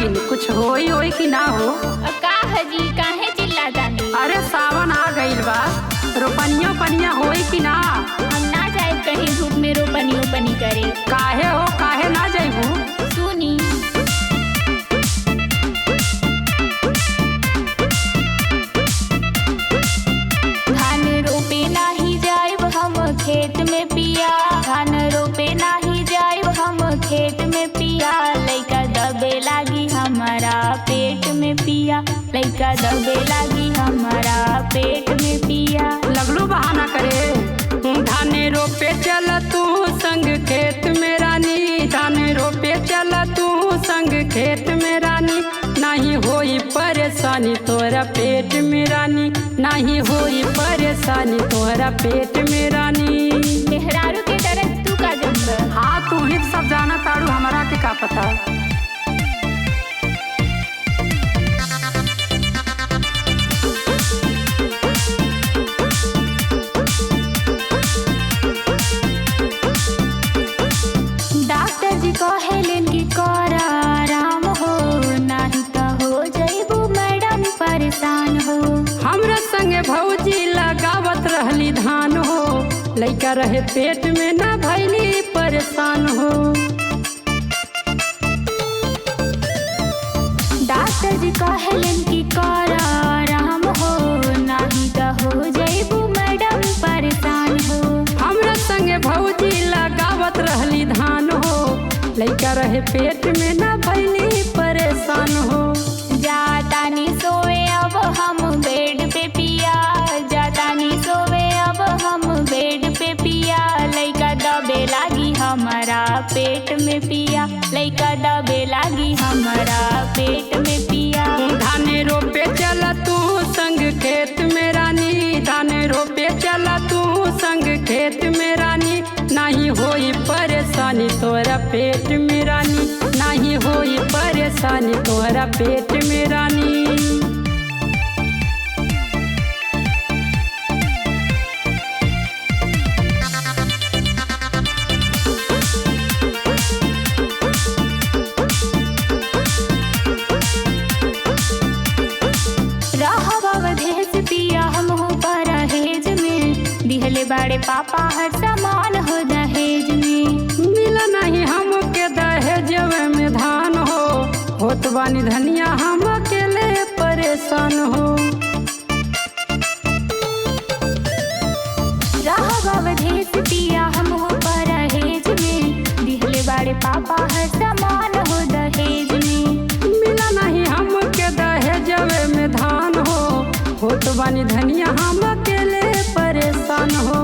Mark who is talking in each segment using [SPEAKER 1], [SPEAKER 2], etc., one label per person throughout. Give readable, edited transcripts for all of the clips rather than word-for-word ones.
[SPEAKER 1] दिन कुछ होई कि ना हो।
[SPEAKER 2] का हजी काहे चिल्लातानी?
[SPEAKER 1] अरे सावन आ गइल बा, रोपनियो पनिया होई कि ना।
[SPEAKER 2] हम ना जाए कहीं धूप में रोपनी करे।
[SPEAKER 1] काहे हो, काहे ना जाइबू?
[SPEAKER 2] सुनी धान रोपे नाही जाइब हम खेत में पिया, धान रोपे नाही जाइब हम खेत में पिया। लइका दबे लागी हमारा पेट में पिया, लइका दबे लागी हमारा पेट में पिया।
[SPEAKER 1] लगलू बहाना करे। धाने रोपे चल तू संग खेत में रानी, धाने रोपे चल तू संग खेत में रानी। नहीं होई परेशानी तोरा पेट में रानी, नहीं होई परेशानी तोरा पेट में रानी।
[SPEAKER 2] मेहरारू के दर्द तू का जब।
[SPEAKER 1] हाँ तू ही सब जाना तारू, हमारा के का पता।
[SPEAKER 2] डॉक्टर जी कहेलन कि कर आराम हो, नहीं तो हो जाइबू मैडम परेशान हो।
[SPEAKER 1] हमरा संगे भौजी लगावत रहली धान हो, लइका रहे पेट में ना भइली परेशान हो।
[SPEAKER 2] डॉक्टर जी कहेलन कि कर आराम हो, नहीं तो हो जाइबू मैडम परेशान हो।
[SPEAKER 1] हमरा संगे भौजी लगावत रहली धान हो, लइका रहे पेट में ना भइली परेशान हो।
[SPEAKER 2] जातानी सोए अब हम बेड पे पिया, जातानी सोए अब हम बेड पे पिया। लइका दबे लागी हमारा पेट में पिया, लइका दबे लागी हमारा पेट में पिया।
[SPEAKER 1] धाने रोपे चल तू संग खेत में रानी, धाने रोपे चल तू संग खेत में रानी। नहीं होई परेशानी तोरा पेट में रानी, नहीं होई परेशानी तोरा पेट में रानी।
[SPEAKER 2] अवधेश पिया हम हो परहेज में, दिहले बाड़े पापा हर सामान हो दहेज में।
[SPEAKER 1] मिला नहीं हमके दहेज में धान हो, होत बानी धनिया हम अकेले परेशान हो।
[SPEAKER 2] अवधेश पिया हम हो परहेज में, दिहले बाड़े पापा हर सामान हो दहेज में।
[SPEAKER 1] मिला नहीं हमके दहेज में धान हो, होत बानी धनिया हम अकेले परेशान हो।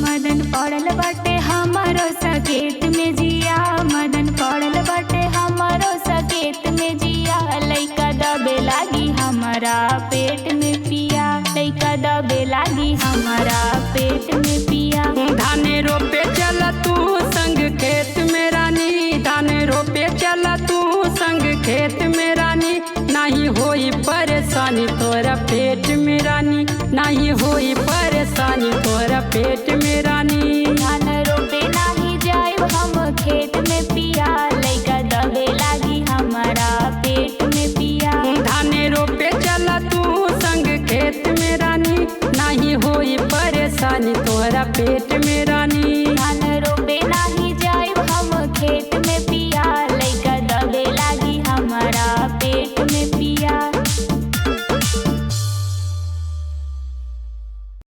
[SPEAKER 2] मदन पड़ल बाटे हमारो सकेत में जिया, मदन पड़ल बाटे हमारो सकेत में जिया। लइका दबे लागी हमारा पेट में पिया, लइका दबे लागी हमारा पेट में पिया।
[SPEAKER 1] धाने रोपे चल तू संग खेत में रानी, धाने रोपे चल तू संग खेत में रानी। नहीं होई परेशानी तोरा पेट में रानी, नहीं होई परेशानी तोरा पेट में रानी।